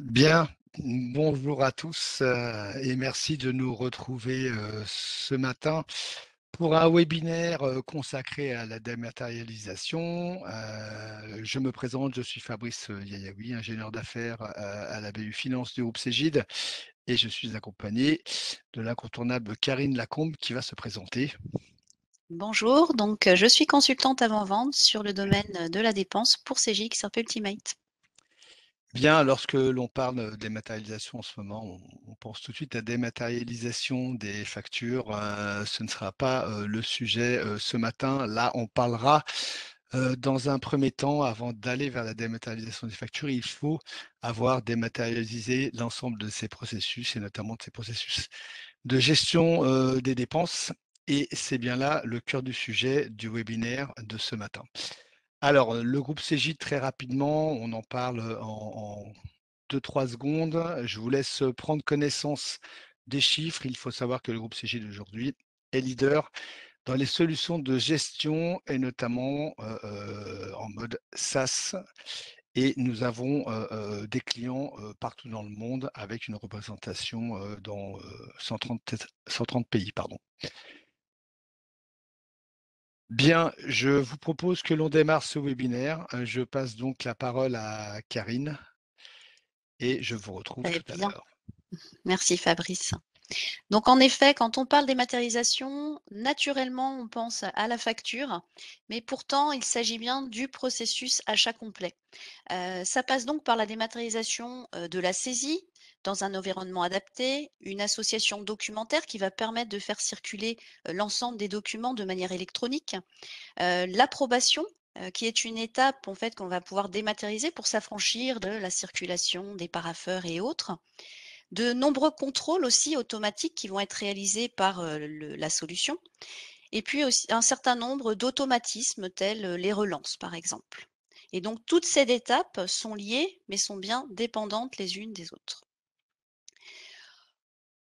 Bien, bonjour à tous et merci de nous retrouver ce matin pour un webinaire consacré à la dématérialisation. Je me présente, je suis Fabrice Yayaoui, ingénieur d'affaires à la BU Finance du groupe Cégide et je suis accompagné de l'incontournable Karine Lacombe qui va se présenter. Bonjour, donc je suis consultante avant-vente sur le domaine de la dépense pour CGX Ultimate. Bien, lorsque l'on parle de dématérialisation en ce moment, on pense tout de suite à dématérialisation des factures. Ce ne sera pas le sujet ce matin. Là, on parlera dans un premier temps, avant d'aller vers la dématérialisation des factures, il faut avoir dématérialisé l'ensemble de ces processus et notamment de ces processus de gestion des dépenses. Et c'est bien là le cœur du sujet du webinaire de ce matin. Alors, le groupe CJ, très rapidement, on en parle en 2-3 secondes. Je vous laisse prendre connaissance des chiffres. Il faut savoir que le groupe CJ d'aujourd'hui est leader dans les solutions de gestion et notamment en mode SaaS. Et nous avons des clients partout dans le monde avec une représentation dans 130 pays. Pardon. Bien, je vous propose que l'on démarre ce webinaire. Je passe donc la parole à Karine et je vous retrouve Très tout à bien, l'heure. merci Fabrice. Donc en effet, quand on parle dématérialisation, naturellement on pense à la facture, mais pourtant il s'agit bien du processus achat complet. Ça passe donc par la dématérialisation de la saisie dans un environnement adapté, une association documentaire qui va permettre de faire circuler l'ensemble des documents de manière électronique. L'approbation, qui est une étape en fait qu'on va pouvoir dématérialiser pour s'affranchir de la circulation des parapheurs et autres. De nombreux contrôles aussi automatiques qui vont être réalisés par, la solution et puis aussi un certain nombre d'automatismes tels, les relances par exemple. Et donc toutes ces étapes sont liées, mais sont bien dépendantes les unes des autres.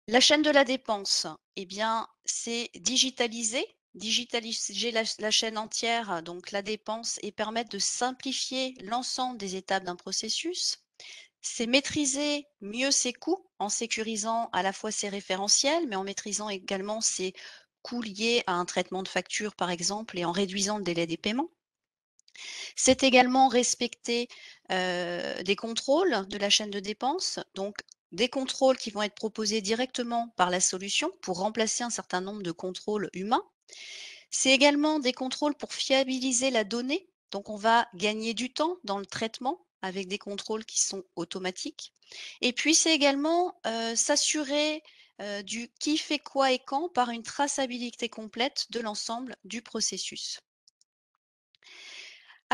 La chaîne de la dépense, eh bien, c'est digitaliser la chaîne entière, donc la dépense et permettre de simplifier l'ensemble des étapes d'un processus. C'est maîtriser mieux ses coûts en sécurisant à la fois ses référentiels, mais en maîtrisant également ses coûts liés à un traitement de facture, par exemple, et en réduisant le délai des paiements. C'est également respecter, des contrôles de la chaîne de dépenses, donc des contrôles qui vont être proposés directement par la solution pour remplacer un certain nombre de contrôles humains. C'est également des contrôles pour fiabiliser la donnée, donc on va gagner du temps dans le traitement avec des contrôles qui sont automatiques. Et puis c'est également, s'assurer, du qui fait quoi et quand par une traçabilité complète de l'ensemble du processus.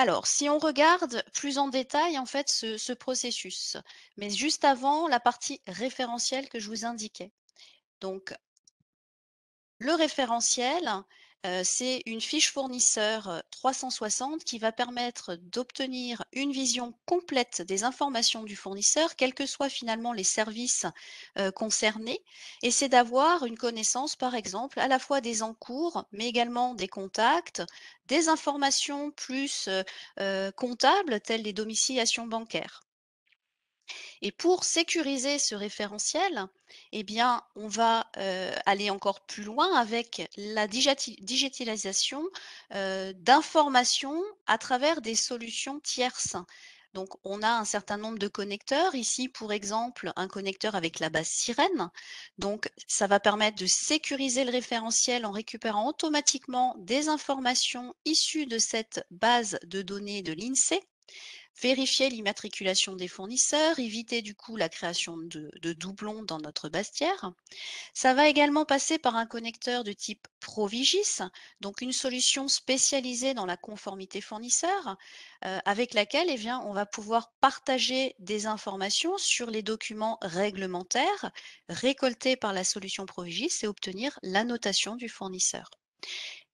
Alors, si on regarde plus en détail, en fait, ce processus, mais juste avant la partie référentielle que je vous indiquais. Donc, le référentiel, c'est une fiche fournisseur, 360 qui va permettre d'obtenir une vision complète des informations du fournisseur, quels que soient finalement les services, concernés, et c'est d'avoir une connaissance, par exemple, à la fois des encours, mais également des contacts, des informations plus, comptables, telles les domiciliations bancaires. Et pour sécuriser ce référentiel, eh bien, on va, aller encore plus loin avec la digitalisation, d'informations à travers des solutions tierces. Donc on a un certain nombre de connecteurs. Ici, pour exemple, un connecteur avec la base Sirène. Donc ça va permettre de sécuriser le référentiel en récupérant automatiquement des informations issues de cette base de données de l'INSEE. Vérifier l'immatriculation des fournisseurs, éviter du coup la création de doublons dans notre bastière. Ça va également passer par un connecteur de type Provigis, donc une solution spécialisée dans la conformité fournisseur, avec laquelle eh bien, on va pouvoir partager des informations sur les documents réglementaires récoltés par la solution Provigis et obtenir la notation du fournisseur,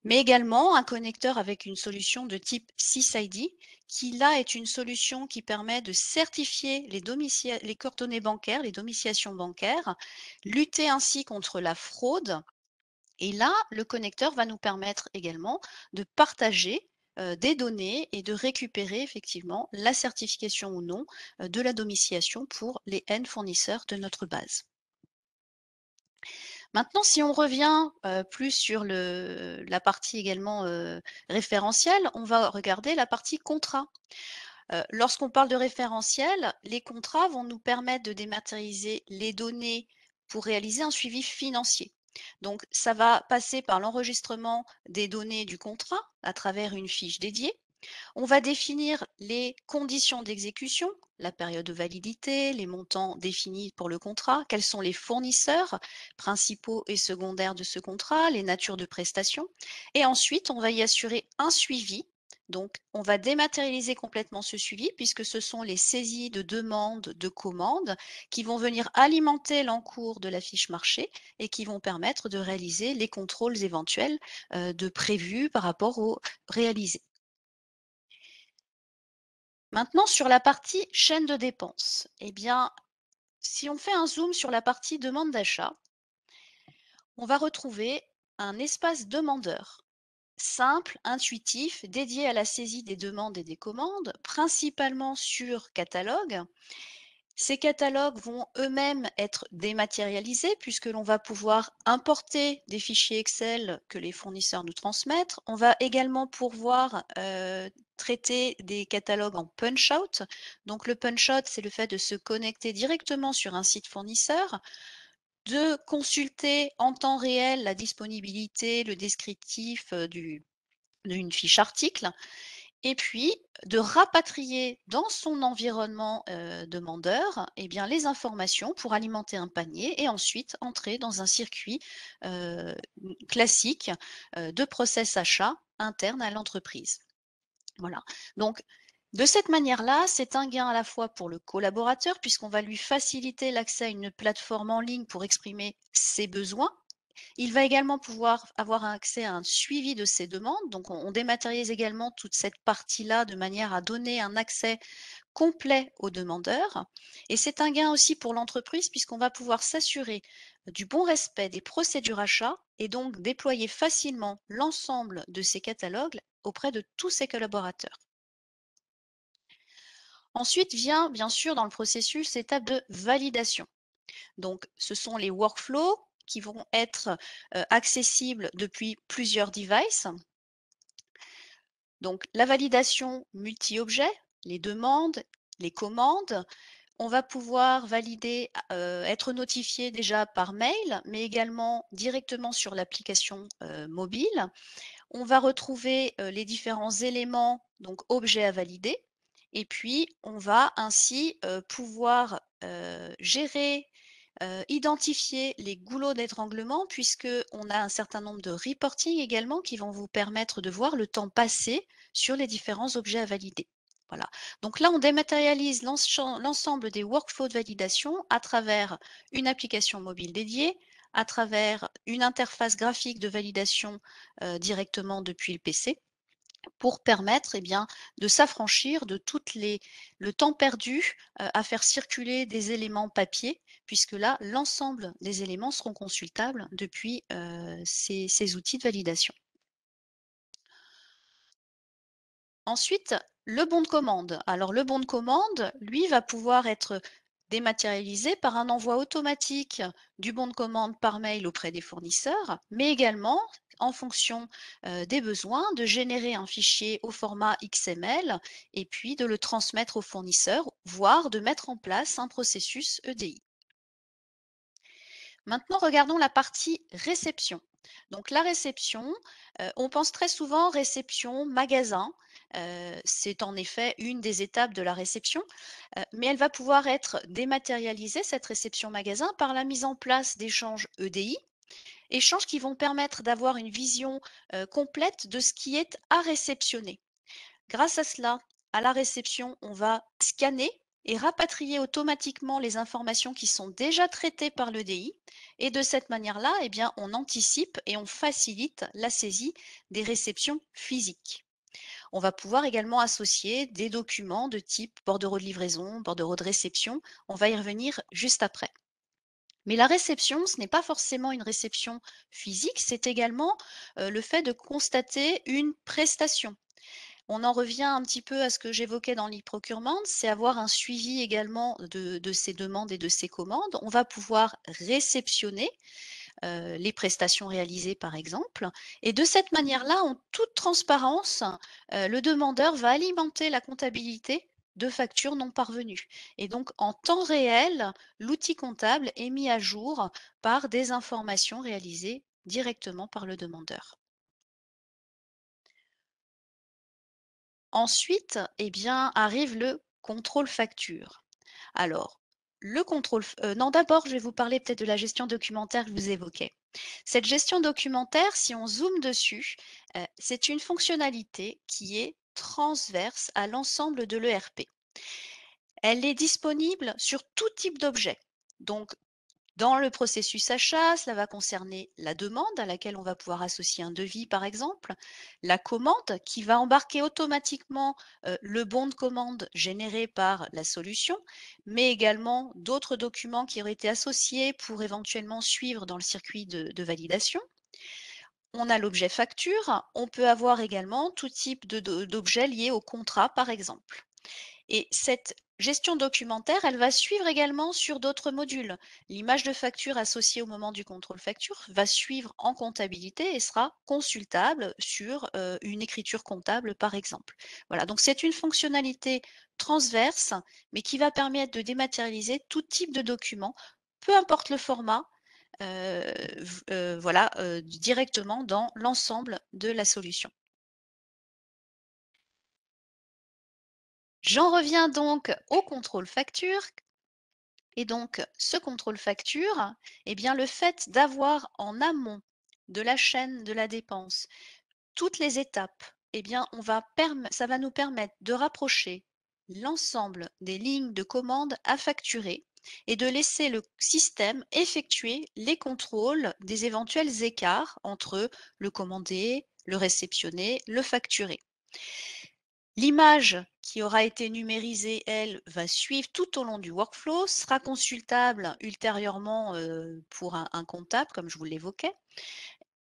mais également un connecteur avec une solution de type SysID, qui là est une solution qui permet de certifier les coordonnées bancaires, les domiciliations bancaires, lutter ainsi contre la fraude. Et là, le connecteur va nous permettre également de partager des données et de récupérer effectivement la certification ou non, de la domiciliation pour les N fournisseurs de notre base. Maintenant, si on revient, plus sur la partie également, référentielle, on va regarder la partie contrat. Lorsqu'on parle de référentiel, les contrats vont nous permettre de dématérialiser les données pour réaliser un suivi financier. Donc ça va passer par l'enregistrement des données du contrat à travers une fiche dédiée. On va définir les conditions d'exécution, la période de validité, les montants définis pour le contrat, quels sont les fournisseurs principaux et secondaires de ce contrat, les natures de prestations. Et ensuite, on va y assurer un suivi. Donc, on va dématérialiser complètement ce suivi puisque ce sont les saisies de demandes, de commandes qui vont venir alimenter l'encours de la fiche marché et qui vont permettre de réaliser les contrôles éventuels de prévus par rapport aux réalisés. Maintenant, sur la partie chaîne de dépenses, eh bien, si on fait un zoom sur la partie demande d'achat, on va retrouver un espace demandeur simple, intuitif, dédié à la saisie des demandes et des commandes, principalement sur catalogue. Ces catalogues vont eux-mêmes être dématérialisés puisque l'on va pouvoir importer des fichiers Excel que les fournisseurs nous transmettent. On va également pouvoir traiter des catalogues en punch-out. Donc le punch-out, c'est le fait de se connecter directement sur un site fournisseur, de consulter en temps réel la disponibilité, le descriptif d'une fiche article et puis de rapatrier dans son environnement, demandeur, eh bien, les informations pour alimenter un panier et ensuite entrer dans un circuit, heu, classique, de process achat interne à l'entreprise. Voilà. Donc de cette manière-là, c'est un gain à la fois pour le collaborateur puisqu'on va lui faciliter l'accès à une plateforme en ligne pour exprimer ses besoins. Il va également pouvoir avoir un accès à un suivi de ses demandes. Donc, on dématérialise également toute cette partie-là de manière à donner un accès complet aux demandeurs. Et c'est un gain aussi pour l'entreprise puisqu'on va pouvoir s'assurer du bon respect des procédures achats et donc déployer facilement l'ensemble de ces catalogues auprès de tous ses collaborateurs. Ensuite vient bien sûr dans le processus l'étape de validation. Donc, ce sont les workflows qui vont être accessibles depuis plusieurs devices. Donc, la validation multi-objets, les demandes, les commandes. On va pouvoir valider, être notifié déjà par mail, mais également directement sur l'application mobile. On va retrouver les différents éléments, donc objets à valider. Et puis, on va ainsi pouvoir gérer, identifier les goulots d'étranglement puisqu'on a un certain nombre de reporting également qui vont vous permettre de voir le temps passé sur les différents objets à valider. Voilà. Donc là, on dématérialise l'ensemble des workflows de validation à travers une application mobile dédiée, à travers une interface graphique de validation directement depuis le PC pour permettre, eh bien, de s'affranchir de le temps perdu à faire circuler des éléments papier, puisque là, l'ensemble des éléments seront consultables depuis ces outils de validation. Ensuite, le bon de commande. Alors le bon de commande, lui, va pouvoir être dématérialisé par un envoi automatique du bon de commande par mail auprès des fournisseurs, mais également, en fonction des besoins, de générer un fichier au format XML et puis de le transmettre au fournisseur, voire de mettre en place un processus EDI. Maintenant, regardons la partie réception. Donc la réception, on pense très souvent réception magasin. C'est en effet une des étapes de la réception, mais elle va pouvoir être dématérialisée, cette réception magasin, par la mise en place d'échanges EDI, échanges qui vont permettre d'avoir une vision, complète de ce qui est à réceptionner. Grâce à cela, à la réception, on va scanner et rapatrier automatiquement les informations qui sont déjà traitées par l'EDI. Et de cette manière-là, eh bien, on anticipe et on facilite la saisie des réceptions physiques. On va pouvoir également associer des documents de type bordereau de livraison, bordereau de réception. On va y revenir juste après. Mais la réception, ce n'est pas forcément une réception physique, c'est également le fait de constater une prestation. On en revient un petit peu à ce que j'évoquais dans l'e-procurement, c'est avoir un suivi également de ces demandes et de ces commandes. On va pouvoir réceptionner les prestations réalisées par exemple. Et de cette manière-là, en toute transparence, le demandeur va alimenter la comptabilité de factures non parvenues. Et donc en temps réel, l'outil comptable est mis à jour par des informations réalisées directement par le demandeur. Ensuite, eh bien, arrive le contrôle facture. Alors, le contrôle, non, d'abord, je vais vous parler peut-être de la gestion documentaire que je vous évoquais. Cette gestion documentaire, si on zoome dessus, c'est une fonctionnalité qui est transverse à l'ensemble de l'ERP. Elle est disponible sur tout type d'objet. Donc, dans le processus achat, cela va concerner la demande à laquelle on va pouvoir associer un devis, par exemple, la commande qui va embarquer automatiquement le bon de commande généré par la solution, mais également d'autres documents qui auraient été associés pour éventuellement suivre dans le circuit de validation. On a l'objet facture, on peut avoir également tout type d'objets liés au contrat, par exemple. Et cette gestion documentaire, elle va suivre également sur d'autres modules. L'image de facture associée au moment du contrôle facture va suivre en comptabilité et sera consultable sur une écriture comptable, par exemple. Voilà, donc c'est une fonctionnalité transverse, mais qui va permettre de dématérialiser tout type de document, peu importe le format, voilà, directement dans l'ensemble de la solution. J'en reviens donc au contrôle facture. Et donc, ce contrôle facture, eh bien, le fait d'avoir en amont de la chaîne de la dépense toutes les étapes, eh bien, ça va nous permettre de rapprocher l'ensemble des lignes de commande à facturer et de laisser le système effectuer les contrôles des éventuels écarts entre le commandé, le réceptionné, le facturé. L'image qui aura été numérisée, elle, va suivre tout au long du workflow, sera consultable ultérieurement pour un comptable, comme je vous l'évoquais,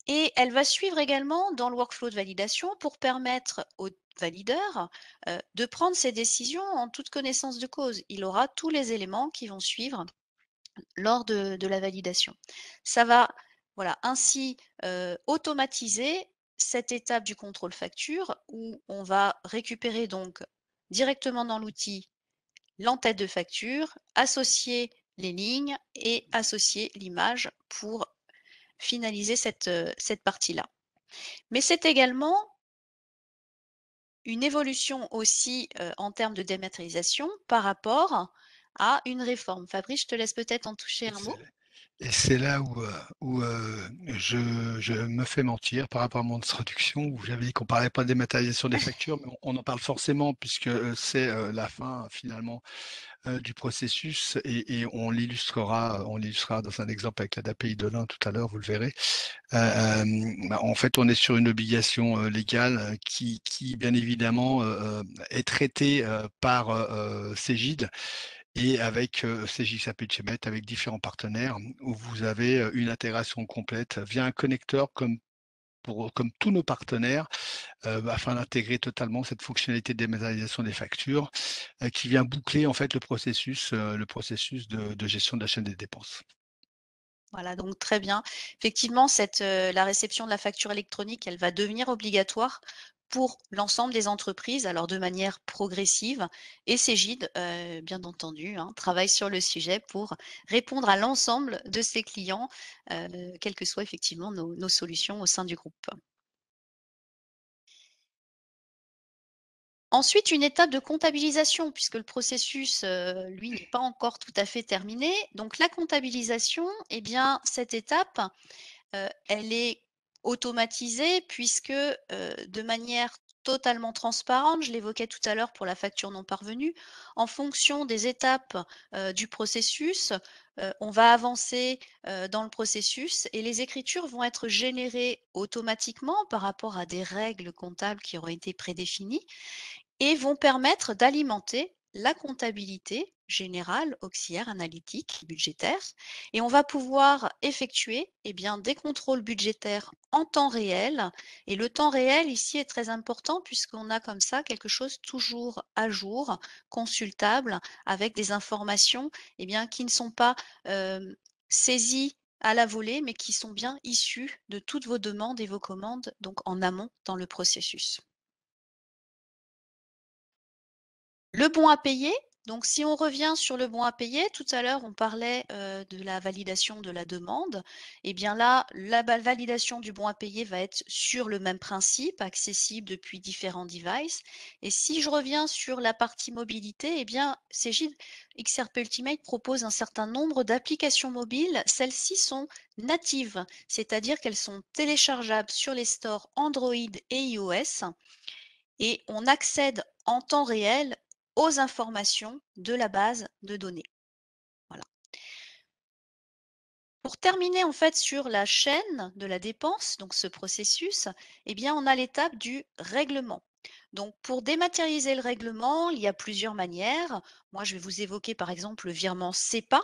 et elle va suivre également dans le workflow de validation pour permettre au valideur de prendre ses décisions en toute connaissance de cause. Il aura tous les éléments qui vont suivre lors de la validation. Ça va, voilà, ainsi automatiser cette étape du contrôle facture où on va récupérer donc directement dans l'outil l'entête de facture, associer les lignes et associer l'image pour finaliser cette partie-là. Mais c'est également une évolution aussi en termes de dématérialisation par rapport à une réforme. Fabrice, je te laisse peut-être en toucher Et un mot. c'est là où, je me fais mentir par rapport à mon introduction où j'avais dit qu'on parlait pas de dématérialisation des factures, mais on en parle forcément puisque, c'est, la fin finalement, du processus et on l'illustrera dans un exemple avec la d'API de l'Inde tout à l'heure, vous le verrez. Bah, en fait, on est sur une obligation, légale, qui bien évidemment, est traitée, par, Cegid et avec, Cegid s'appelle Cebet, avec différents partenaires où vous avez, une intégration complète via un connecteur comme tous nos partenaires, afin d'intégrer totalement cette fonctionnalité de dématérialisation des factures, qui vient boucler en fait le processus de gestion de la chaîne des dépenses. Voilà, donc très bien. Effectivement, la réception de la facture électronique, elle va devenir obligatoire pour l'ensemble des entreprises, alors de manière progressive. Et Cegid, bien entendu, hein, travaille sur le sujet pour répondre à l'ensemble de ses clients, quelles que soient effectivement nos solutions au sein du groupe. Ensuite, une étape de comptabilisation puisque le processus, lui, n'est pas encore tout à fait terminé. Donc la comptabilisation, eh bien, cette étape, elle est automatisée puisque, de manière totalement transparente, je l'évoquais tout à l'heure pour la facture non parvenue, en fonction des étapes, du processus, on va avancer, dans le processus et les écritures vont être générées automatiquement par rapport à des règles comptables qui auraient été prédéfinies et vont permettre d'alimenter la comptabilité général, auxiliaire, analytique, budgétaire et on va pouvoir effectuer, eh bien, des contrôles budgétaires en temps réel et le temps réel ici est très important puisqu'on a comme ça quelque chose toujours à jour, consultable, avec des informations, eh bien, qui ne sont pas, saisies à la volée, mais qui sont bien issues de toutes vos demandes et vos commandes, donc en amont dans le processus. Le bon à payer, donc si on revient sur le bon à payer, tout à l'heure on parlait, de la validation de la demande. Et bien là, la validation du bon à payer va être sur le même principe, accessible depuis différents devices. Et si je reviens sur la partie mobilité, eh bien Cegid XRP Ultimate propose un certain nombre d'applications mobiles. Celles-ci sont natives, c'est-à-dire qu'elles sont téléchargeables sur les stores Android et iOS et on accède en temps réel aux informations de la base de données. Voilà. Pour terminer en fait sur la chaîne de la dépense, donc ce processus, eh bien on a l'étape du règlement. Donc pour dématérialiser le règlement, il y a plusieurs manières. Moi, je vais vous évoquer par exemple le virement SEPA,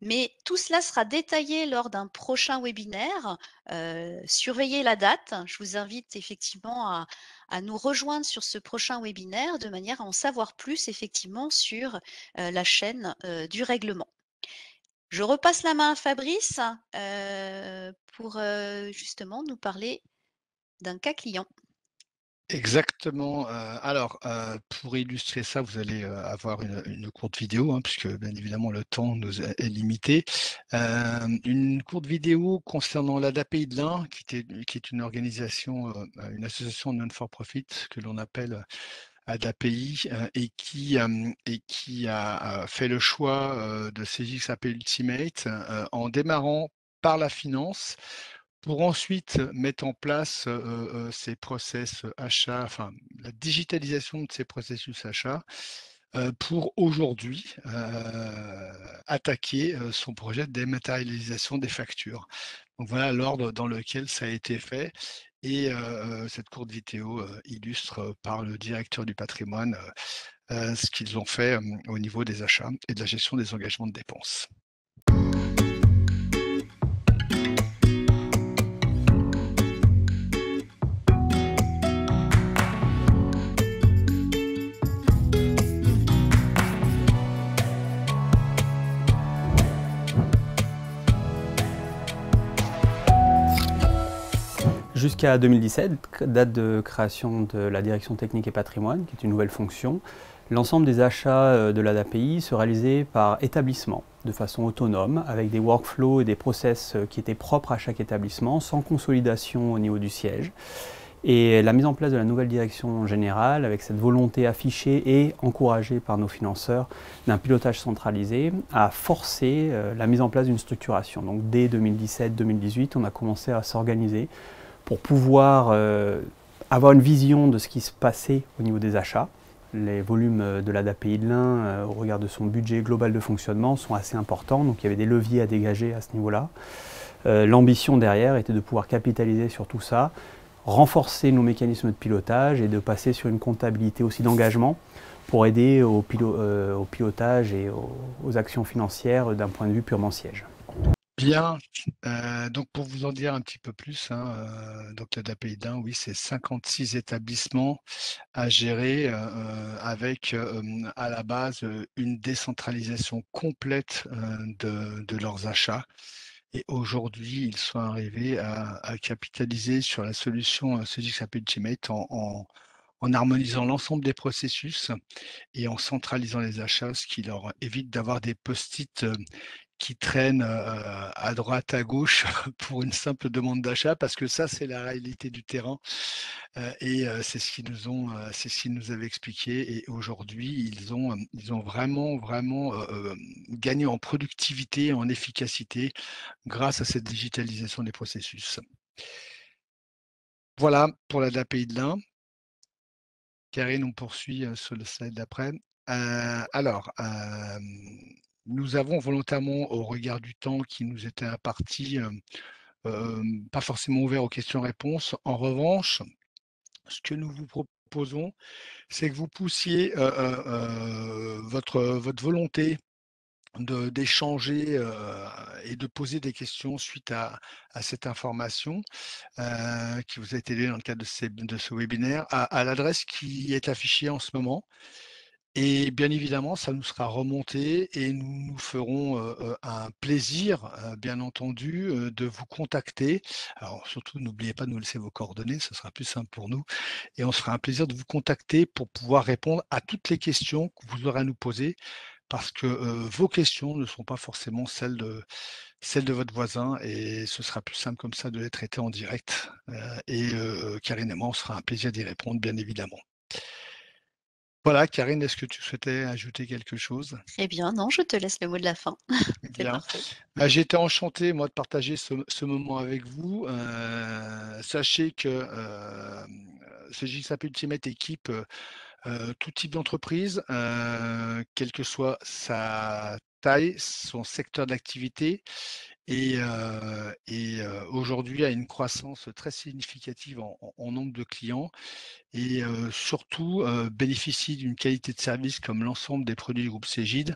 mais tout cela sera détaillé lors d'un prochain webinaire. Surveillez la date. Je vous invite effectivement à nous rejoindre sur ce prochain webinaire de manière à en savoir plus effectivement sur la chaîne du règlement. Je repasse la main à Fabrice pour justement nous parler d'un cas client. Exactement, alors, pour illustrer ça, vous allez, avoir une courte vidéo, hein, puisque bien évidemment le temps nous est limité. Une courte vidéo concernant l'ADA-Pays de l'Ain, qui est une organisation, une association non for profit que l'on appelle ADAPI, et qui a fait le choix, de CJXAP Ultimate, en démarrant par la finance pour ensuite mettre en place, ces process achats, enfin la digitalisation de ces processus achats, pour aujourd'hui, attaquer, son projet de dématérialisation des factures. Donc voilà l'ordre dans lequel ça a été fait et cette courte vidéo, illustre, par le directeur du patrimoine, ce qu'ils ont fait, au niveau des achats et de la gestion des engagements de dépenses. Jusqu'à 2017, date de création de la direction technique et patrimoine, qui est une nouvelle fonction, l'ensemble des achats de l'ADAPI se réalisaient par établissement, de façon autonome, avec des workflows et des process qui étaient propres à chaque établissement, sans consolidation au niveau du siège. Et la mise en place de la nouvelle direction générale, avec cette volonté affichée et encouragée par nos financeurs d'un pilotage centralisé, a forcé la mise en place d'une structuration. Donc dès 2017-2018, on a commencé à s'organiser pour pouvoir avoir une vision de ce qui se passait au niveau des achats. Les volumes de l'ADAPI de l'Ain, au regard de son budget global de fonctionnement, sont assez importants, donc il y avait des leviers à dégager à ce niveau-là. L'ambition derrière était de pouvoir capitaliser sur tout ça, renforcer nos mécanismes de pilotage et de passer sur une comptabilité aussi d'engagement pour aider au pilotage et aux actions financières d'un point de vue purement siège. Bien, donc pour vous en dire un petit peu plus, hein, donc l'ADAPI de l'Ain, oui, c'est 56 établissements à gérer, avec, à la base, une décentralisation complète, de leurs achats. Et aujourd'hui, ils sont arrivés à capitaliser sur la solution, CGXAP Ultimate en harmonisant l'ensemble des processus et en centralisant les achats, ce qui leur évite d'avoir des post-it, qui traînent, à droite, à gauche pour une simple demande d'achat parce que ça, c'est la réalité du terrain, et c'est ce qu'ils nous avaient expliqué et aujourd'hui, ils ont vraiment, vraiment, gagné en productivité, en efficacité grâce à cette digitalisation des processus. Voilà pour l'ADA-Pays de l'Ain. Karine, on poursuit, sur le slide d'après. Alors, nous avons volontairement, au regard du temps qui nous était imparti, pas forcément ouvert aux questions-réponses. En revanche, ce que nous vous proposons, c'est que vous poussiez votre volonté d'échanger et de poser des questions suite à cette information qui vous a été donnée dans le cadre de ce webinaire à l'adresse qui est affichée en ce moment. Et bien évidemment, ça nous sera remonté et nous nous ferons un plaisir, bien entendu, de vous contacter. Alors surtout, n'oubliez pas de nous laisser vos coordonnées, ce sera plus simple pour nous. Et on se fera un plaisir de vous contacter pour pouvoir répondre à toutes les questions que vous aurez à nous poser, parce que vos questions ne sont pas forcément celles de votre voisin, et ce sera plus simple comme ça de les traiter en direct. Et Karine et moi, on se fera un plaisir d'y répondre, bien évidemment. Voilà, Karine, est-ce que tu souhaitais ajouter quelque chose? Très bien, non, je te laisse le mot de la fin. C'est Bien. parfait. J'ai été enchanté, moi, de partager ce moment avec vous. Sachez que ce JSAP Ultimate équipe tout type d'entreprise, quelle que soit sa taille, son secteur d'activité, et aujourd'hui a une croissance très significative en nombre de clients, et surtout bénéficie d'une qualité de service comme l'ensemble des produits du groupe Cegid,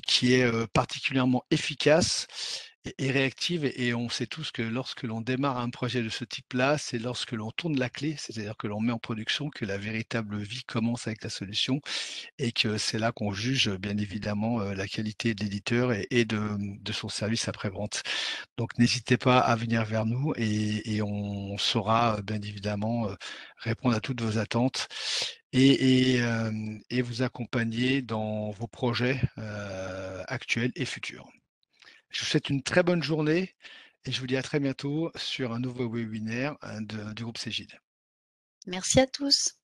qui est particulièrement efficace et réactive. Et on sait tous que lorsque l'on démarre un projet de ce type-là, c'est lorsque l'on tourne la clé, c'est-à-dire que l'on met en production, que la véritable vie commence avec la solution, et que c'est là qu'on juge bien évidemment la qualité de l'éditeur et de son service après-vente. Donc n'hésitez pas à venir vers nous, et on saura bien évidemment répondre à toutes vos attentes et vous accompagner dans vos projets actuels et futurs. Je vous souhaite une très bonne journée et je vous dis à très bientôt sur un nouveau webinaire du groupe Cegid. Merci à tous.